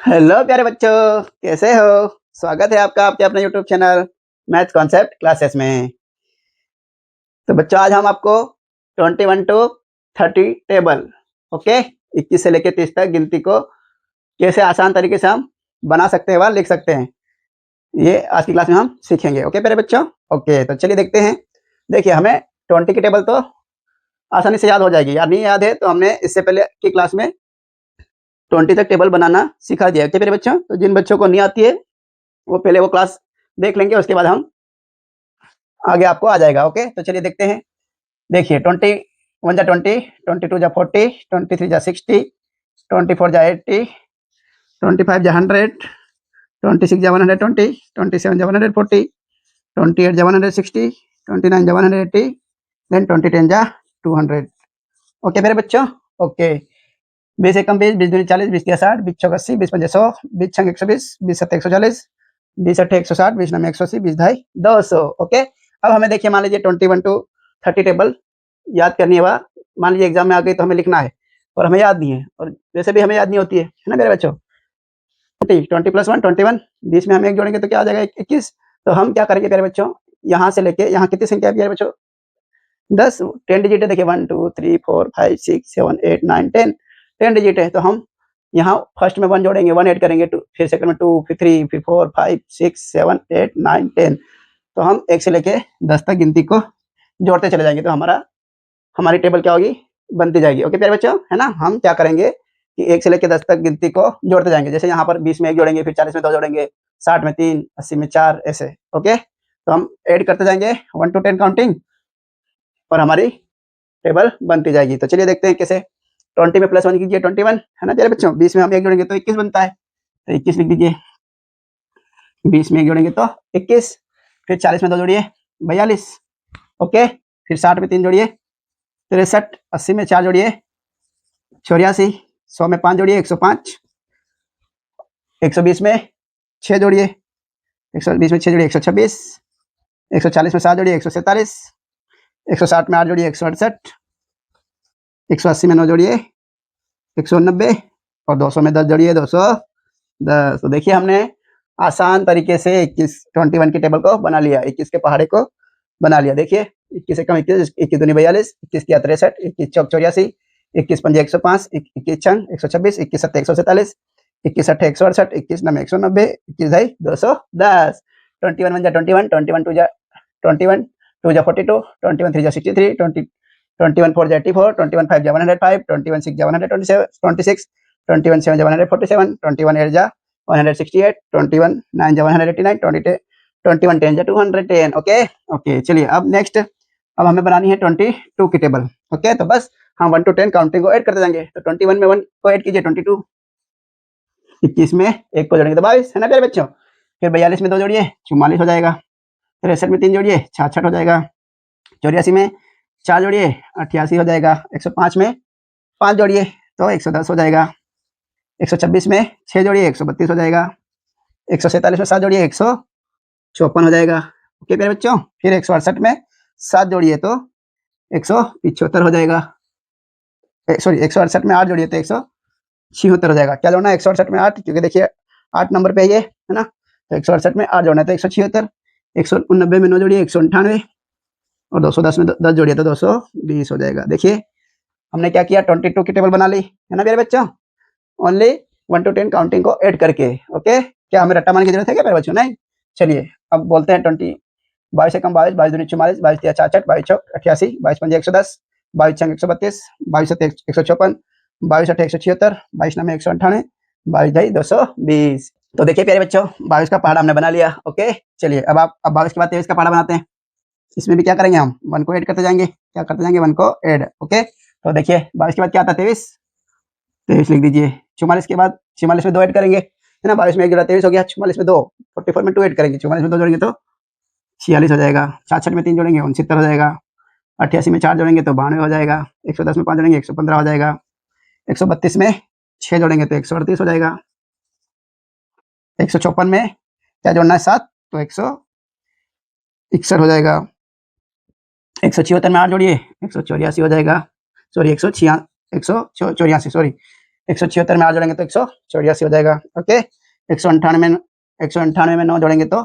Hello प्यारे बच्चों, कैसे हो? स्वागत है आपका आपके अपने YouTube channel math concept classes में। तो बच्चों, आज हम आपको 21 टू 30 टेबल, ओके, 21 से लेकर 30 तक गिनती को कैसे आसान तरीके से हम बना सकते हैं व लिख सकते हैं, ये आज की क्लास में हम सीखेंगे। ओके प्यारे बच्चों, ओके, तो चलिए देखते हैं। देखिए, हमें 20 की टेबल तो आसानी से याद हो जाएगी। याद नहीं याद है तो हमने इससे पहले की क्लास में 20 तक टेबल बनाना सिखा दिया। ओके मेरे बच्चों, तो जिन बच्चों को नहीं आती है वो पहले वो क्लास देख लेंगे, उसके बाद हम आगे आपको आ जाएगा। ओके, तो चलिए देखते हैं। देखिए, 21 जा 20, 22 जा 40, 23 जा 60, 24 जा 80, 25 जा 100, 26 जा 120, 27 जा 140, 28 जा 160, 29 जा 180, देन 20 जा 200। ओके मेरे बच्चों, ओके। 20 एकम 20, 20 दूनी 40, 20 तिया 60, 20 चौक 80, 20 पंजे 100, 20 छंग 120, 20 सत्ते 140, 20 अट्ठे 160, 20 नवे 180, 20 ढाई 200। ओके, अब हमें देखिए, मान लीजिए 21 टू 30 टेबल याद करनी है। वह मान लीजिए एग्जाम में आ गई तो हमें लिखना है और हमें याद नहीं है, और वैसे भी हमें याद नहीं होती है ना मेरे बच्चों। 20 प्लस 1 21, 20 में हम एक जोड़ेंगे तो क्या आ जाएगा? 21। तो हम क्या करेंगे प्यारे बच्चों, यहाँ से लेके यहाँ कितनी संख्या है प्यारे बच्चों? 10। 10 डिजिट है। देखिए 1 2 3 4 5 6 7 8 9 10, 10 डिजिट है। तो हम यहाँ फर्स्ट में 1 जोड़ेंगे, 1 ऐड करेंगे, 2, फिर सेकंड में 2, फिर 3, फिर 4 5 6 7 8 9 10। तो हम 1 से लेके 10 तक गिनती को जोड़ते चले जाएंगे, तो हमारी टेबल क्या होगी? बनती जाएगी। ओके प्यारे बच्चों, है ना? हम क्या करेंगे कि 1 से लेके 10 तक गिनती को जोड़ते जाएंगे। जैसे यहाँ पर 20 में 1 जोड़ेंगे, फिर 40 में 2 जोड़ेंगे, 60 में 3, 80 में 4, ऐसे। ओके, तो हम ऐड करते जाएंगे 1 टू 10 काउंटिंग, और हमारी टेबल बनती जाएगी। तो चलिए देखते हैं कैसे। 20 में प्लस 1 कीजिए, 21, है ना प्यारे बच्चों? 20 में हम 1 जोड़ेंगे तो 21 बनता है, तो 21 लिख दीजिए। 20 में 1 जोड़ेंगे तो 21, फिर 40 में 2 जोड़िए, 42। ओके, फिर 60 में 3 जोड़िए, 63, 80 में 4 जोड़िए, 84, 100 में 5 जोड़िए, 105, 120 में 6 जोड़िए, 120 में 6 जोड़िए, 126, 140 में 7 जोड़िए, 147, 160 में 8 जोड़िए, 168, 180 में 9 जोड़िए, 190, और 200 में 10 जोड़िए, 210। तो देखिए, हमने आसान तरीके से 21 की टेबल को बना लिया, 21 के पहाड़े को बना लिया। देखिए, 21 एकम 21, 21 दूनी 42, 21 तिया 63, 21 चौक 84, 21 पंजे 105, 21 छंग 126, 21 सत्ते 147, 21 अट्ठे 168, 21 नवे 190, 21 ढाई 210। 21 1 जा 21, 21 2 जा 21, 2 जा 42, 21 3 जा 63, 21 4 जा 84, 21 5 जा 105, 21 6 जा 127, 26, 21 7 जा 147, 21 8 जा 168, 21 9 जा 189, 21 10 जा 210। ओके ओके, चलिए अब नेक्स्ट, अब हमें बनानी है 22 की टेबल। ओके, तो बस हम 1 टू 10 काउंटिंग को ऐड करते जाएंगे। तो 21 में 1 को ऐड कीजिए, 22, 21 में 1 को जोड़ेंगे तो 22, है ना प्यारे बच्चों? फिर 42 में 2 जोड़िए, 44 हो जाएगा। 63 में 3 जोड़िए, 66 हो जाएगा। 84 में 4 जोड़िए, 88 हो जाएगा। 105 में 5 जोड़िए तो 110 हो जाएगा। 126 में 6 जोड़िए, 132 हो जाएगा। 147 में 7 जोड़िए, 154 हो जाएगा। ओके प्यारे बच्चों, फिर 168 में 7 जोड़िए तो 175 हो जाएगा। सॉरी, 168 में 8 जोड़िए तो 176 हो जाएगा। क्या जोड़ना है 168 में 8? क्योंकि देखिए 8 नंबर पे ये है ना, तो 168 में 8 जोड़ना है तो 176। 189 में 9 जोड़िए, 198, और 210 में 10 जोड़िए तो 220 हो जाएगा। देखिए, हमने क्या किया, 22 की टेबल बना ली, है ना प्यारे बच्चों? ओनली 1 टू 10 काउंटिंग को ऐड करके। ओके, क्या हमें रट्टा मारने की जरूरत है क्या प्यारे बच्चों? नहीं। चलिए अब बोलते हैं 20। 22 एकम 22, 22 दूनी 44, 22 तिया 66, 22 चौक 88, 22 पंजे 110, 22 छंग 132, 22 सत्ते 154, 22 अट्ठे 176, 22 नवे 198, 22 ढाई 220। तो देखिए प्यारे बच्चों, 22 का पहाड़ा हमने बना लिया। ओके, चलिए अब 22 के बाद 23 का पहाड़ा बनाते हैं। इसमें भी क्या करेंगे, हम 1 को ऐड करते जाएंगे। क्या करते जाएंगे? 1 को ऐड। ओके, तो देखिए 22 के बाद क्या आता है? 23। 23 लिख दीजिए। 44 के बाद 44 में 2 ऐड करेंगे, है ना? 22 में 1 जोड़ा 23 हो गया। 44 में 2, 44 में 2 ऐड करेंगे, 44 में 2 जोड़ेंगे तो 46 हो जाएगा। 66 में 3 जोड़ेंगे 69 हो जाएगा। 88 में 4 जोड़ेंगे तो 92 हो जाएगा। 110 में 5 जोड़ेंगे 115 हो जाएगा। 132 में 6 जोड़ेंगे तो 138 हो जाएगा। 154 में क्या जोड़ना है? 7, तो 161 हो जाएगा। 176 में 8 जोड़िए, 184 हो जाएगा। सॉरी, 184, सॉरी, 176 में 8 जोड़ेंगे तो 184 हो जाएगा। ओके, 198 में 9 जोड़ेंगे तो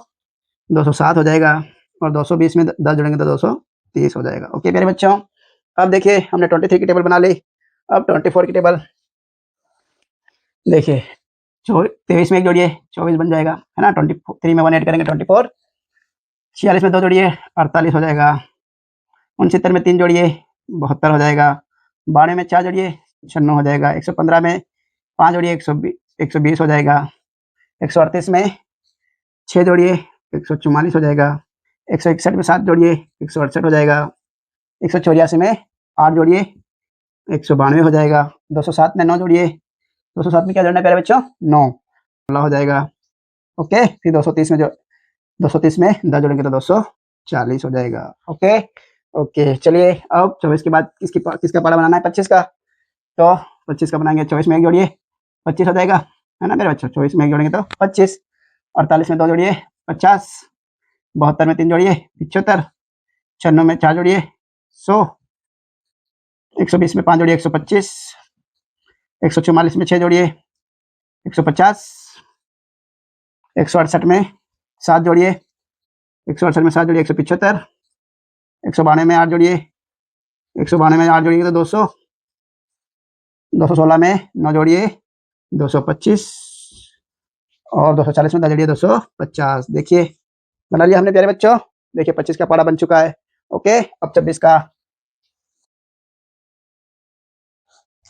207 हो जाएगा, और 220 में 10 जोड़ेंगे तो 230 हो जाएगा। ओके प्यारे बच्चों, अब देखिए हमने 23 की टेबल बना ली। अब 24 की टेबल देखिए, 23 में 1 जोड़िए 24 बन जाएगा, है ना। 23 में 1 ऐड करेंगे 24, 46 में 2 जोड़िए 48 हो जाएगा, 69 में 3 जोड़िए 72 हो जाएगा, 92 में 4 जोड़िए 96 हो जाएगा, 115 में 5 जोड़िए 120 हो जाएगा, 138 में 6 जोड़िए 144 हो जाएगा, 161 में 7 जोड़िए 168 हो जाएगा, 184 में 8 जोड़िए 192 हो जाएगा, 207 में 9 जोड़िए, 207 में क्या जोड़ना है प्यारे बच्चों, 9 हो जाएगा। ओके, फिर 230 में 10 जोड़ेंगे तो 240 हो जाएगा। ओके ओके, चलिए अब 24 के बाद किसका पारा बनाना है, 25 का। तो 25 का बनाएंगे, 24 में 1 जोड़िए 25 हो जाएगा, है ना मेरे बच्चों। 24 में 1 जोड़ेंगे तो 25, 48 में 2 जोड़िए 50, 72 में 3 जोड़िए 75, 96 में 4 जोड़िए 100, 120 में 5 जोड़िए 125, 144 में 6 जोड़िए 150, 168 में 7 जोड़िए 175, 192 में 8 जोड़िए 192 में 8 जोड़िए तो 200, 216 में 9 जोड़िए 225, और 240 में 10 जोड़िए 250। देखिए बना लिया हमने प्यारे बच्चों। देखिए 25 का पारा बन चुका है। ओके, अब 26 का,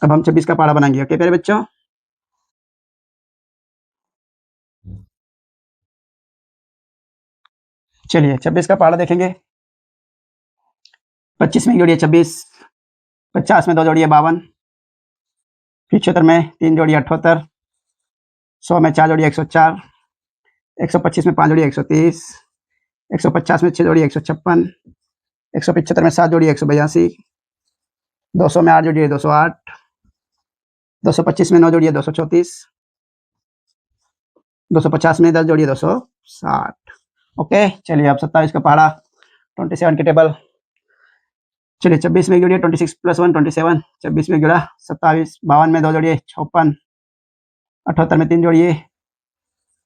अब हम 26 का पारा बनाएंगे। ओके प्यारे बच्चों, चलिए 26 का पारा देखेंगे। 25 में 1 जोड़िए 26, 50 में 2 जोड़िए 52, 75 में 3 जोड़िए 78, 100 में 4 जोड़िए 104, 125 में 5 जोड़िए 130, 150 में 6 जोड़िए 156, 175 में 7 जोड़िए 182, 200 में 8 जोड़िए 208, 225 में 9 जोड़िए 234, 250 में 10 जोड़िए 260। ओके, चलिए अब 27 का पहाड़ा 27 की टेबल। चलिए 26 में 1 जोड़िए 26 + 1 27, 26 में 1 जोड़ा 27, 52 में 2 जोड़िए 56, 78 में 3 जोड़िए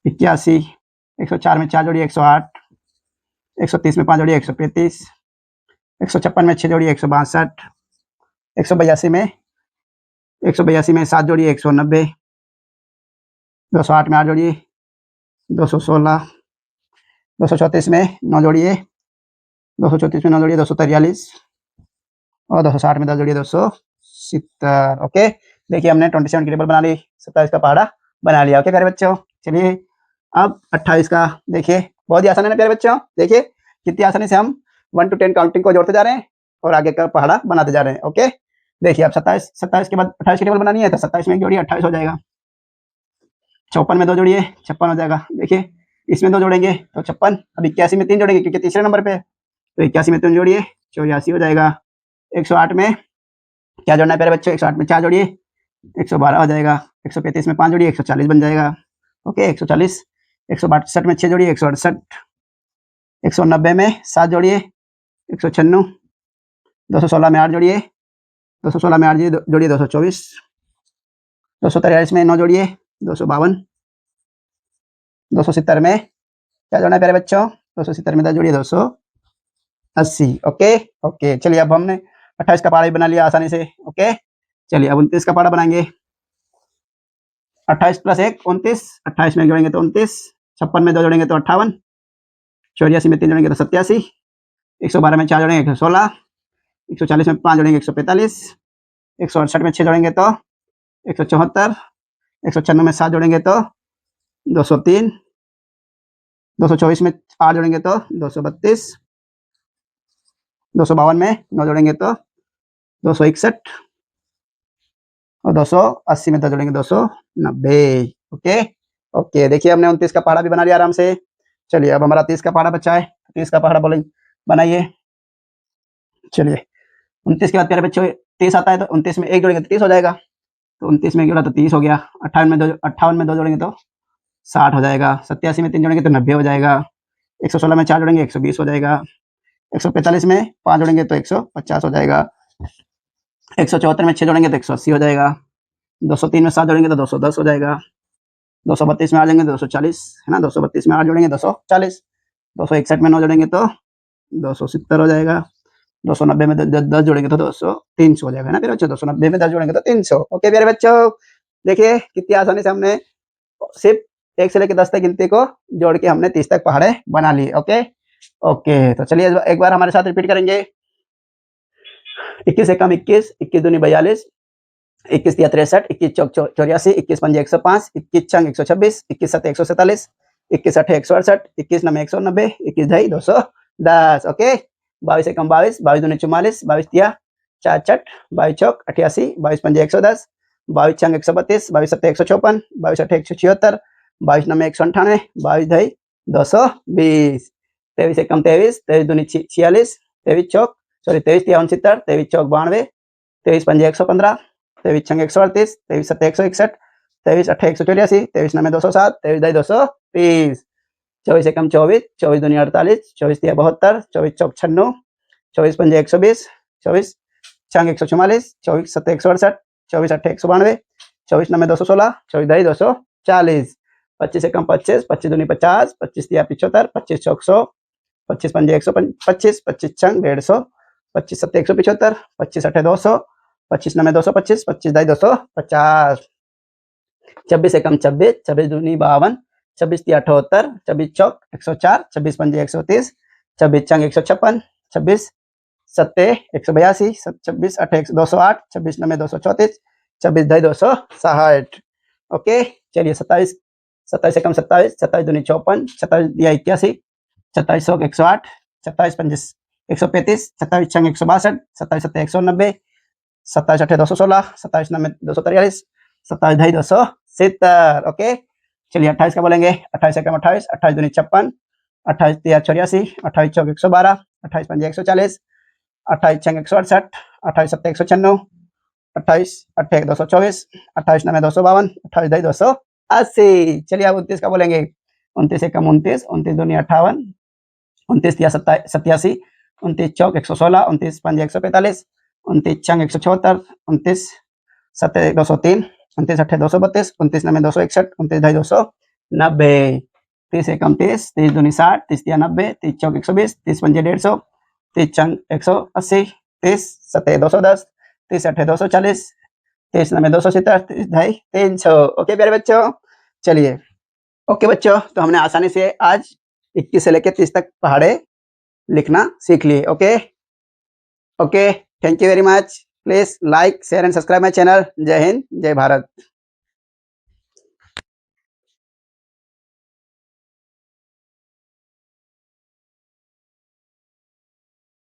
81, 104 में 4 जोड़िए 108, 130 में 5 जोड़िए 135, 156 में 6 जोड़िए 162, 182 में 7 जोड़िए 190, 208 में 8 जोड़िए 216, 234 में 9 जोड़िए 243, और 260 में 10 जोड़िए 270। ओके, देखिए हमने 27 की टेबल बना ली, 27 का पहाड़ा बना लिया। ओके प्यारे बच्चों, चलिए अब 28 का देखिए, बहुत ही आसान है ना प्यारे बच्चों। देखिए कितनी आसानी से हम 1 to 10 काउंटिंग को जोड़ते जा रहे हैं और आगे का पहाड़ा बनाते जा रहे हैं। ओके, देखिए अब 27 के बाद 28 की टेबल बनानी है, तो 27 में 1 जोड़िए 28 हो जाएगा, 54 में 2 जोड़िए 56 हो जाएगा। देखिए इसमें 2 जोड़ेंगे तो 56, अब 81 में 3 जोड़ेंगे क्योंकि तीसरे नंबर पे, तो 81 में 3 जोड़िए 84 हो जाएगा। 108 में क्या जोड़ना है प्यारे बच्चों, 108 में 4 जोड़िए 112 हो जाएगा, 135 में 5 जोड़िए 140 बन जाएगा। ओके, 140, 162 में 6 जोड़िए 168, 190 में 7 जोड़िए 196, 216 में 8 जोड़िए 224, 243 में 9 जोड़िए 252, 270 में क्या जोड़ना है प्यारे बच्चों, 270 में 10 जोड़िए 280। ओके ओके, चलिए अब हमने 28 का पारा भी बना लिया आसानी से। ओके, चलिए अब 29 का पारा बनाएंगे। 28 + 1 29, 28 में जोड़ेंगे तो 29, 56 में 2 जोड़ेंगे तो 58, 84 में 3 जोड़ेंगे तो 87, 112 में 4 जोड़ेंगे 116, 140 में 5 जोड़ेंगे 145, 168 में 6 जोड़ेंगे तो 174, 196 में 7 जोड़ेंगे तो 203, 224 में 8 जोड़ेंगे तो 232, 252 में 9 जोड़ेंगे तो 261, और 280 में 10 जोड़ेंगे 290। ओके ओके, देखिए हमने 29 का पहाड़ा भी बना लिया आराम से। चलिए अब हमारा 30 का पहाड़ा बचा है, 30 का पहाड़ा बनाइए। चलिए 29 के बाद प्यारे बच्चों 30 आता है, तो 29 में 1 जोड़ेंगे तो 30 हो जाएगा, तो 29 में 1 जोड़ा तो 30 हो गया। 58 में 2 जोड़ेंगे तो 60 हो जाएगा, 87 में 3 जोड़ेंगे तो 90 हो जाएगा, 116 में 4 जोड़ेंगे 120 हो जाएगा, 145 में 5 जोड़ेंगे तो 150 हो जाएगा, 174 में 6 जोड़ेंगे तो 180 हो जाएगा, 203 में 7 जोड़ेंगे तो 210 हो जाएगा। 232 में 8 जाएंगे तो 240 है ना। 232 में 8 जोड़ेंगे 240। 261 में 9 जोड़ेंगे तो 270 हो जाएगा। 290 में 10 जोड़ेंगे तो 300 हो जाएगा ना मेरे बच्चों। 290 में 10 जोड़ेंगे तो 300। ओके प्यारे बच्चों, देखिए कितनी आसानी से हमने सिर्फ 1 से लेकर 10 तक गिनती को जोड़ के हमने 30 तक पहाड़े बना लिए। ओके ओके, तो चलिए एक बार हमारे साथ रिपीट करेंगे। 21 एकम 21, 21 दूनी 42, 21 तिया 63, 21 चौक 84, 21 पंजे 105, 21 छंग 126, 21 सत्ते 147, 21 अठे 168, 21 नमे 190, 21 ढाई 210। ओके, 22 एकम 22, 22 दूनी 44, 22 तिया 64, 22 चौक 88, 22 पंजे 110, 22 छंग 132, 22 सत्ते 154, 22 अठे 176, 22 नमे 198, 22 ढाई 220। 23 एकम 23, 23 दूनी 46, 23 चौक 23 तिया 69, 23 चौक 92, 23 पंजे 115, 23 छंग 138, 23 सत्ते 161, 23 अठे 184, 23 नमे 207, 23 ढाई 230। 24 एकम 24, 24 दूनी 48, 24 तिया 72, 24 चौक 96, 24 पंजे 120, 24 छंग 144, 24 सत्ते 168, 24 अठे 192, 24 नमे 216, 24 ढाई 240। 25 एकम 25, 25 दूनी 50, 25 तिया 75, 25 चौक 100, 25 पंजे 125, 25 छंग 150, 25 सत्ते 175, 25 अठे 200, 25 नमे 225, 25 ढाई 250। 26 एकम 26, 26 दूनी 52, 26 तिया 78, 26 चौक 104, 26 पंजे 130, 26 छंग 156, 26 सत्ते 182, 26 अठे 208, 26 नमे 234, 26 ढाई 260। ओके, चलिए 27, 27 एकम 27, 27 दूनी 54, 27 दिया 81, 27 चौक 108, 27 पंजे 135, 27 छंग 162, 27 सत्ते 190, 27 अठे 216, 27 नमे 243, 27 ढाई 270। ओके, चलिए 28 का बोलेंगे। 28 एकम 28, 28 दूनी 56, 28 तिया 84, 28 चौक 112, 28 पंजे 140, 28 छंग 168, 28 सत्ते 196, 28 अठे 224, 28 नमे 252, 28 ढाई 280। चलिए अब 29 का बोलेंगे। 29 एकम 29, 29 दूनी 58, 29 तिया 87, 29 चौक 116, 29 पंजे 145, 29 छंग 176, 29 सत्ते 203, 29 अठे 232, 29 नमे 261, 29 ढाई 290। 30 एकम 30, 30 दूनी 60, 30 तिया 90, 30 चौक 120, 30 पंजे 150, 30 छंग 180, 30 सत्ते 210, 30 अठे 240, 30 नमे 270, 30 ढाई 300। ओके प्यारे बच्चों, चलिए ओके बच्चों, तो हमने आसानी से आज 21 से लेकर 30 तक पहाड़े लिखना सीख लिए। Okay okay, thank you very much. Please like share and subscribe my channel. जय हिंद, जय भारत।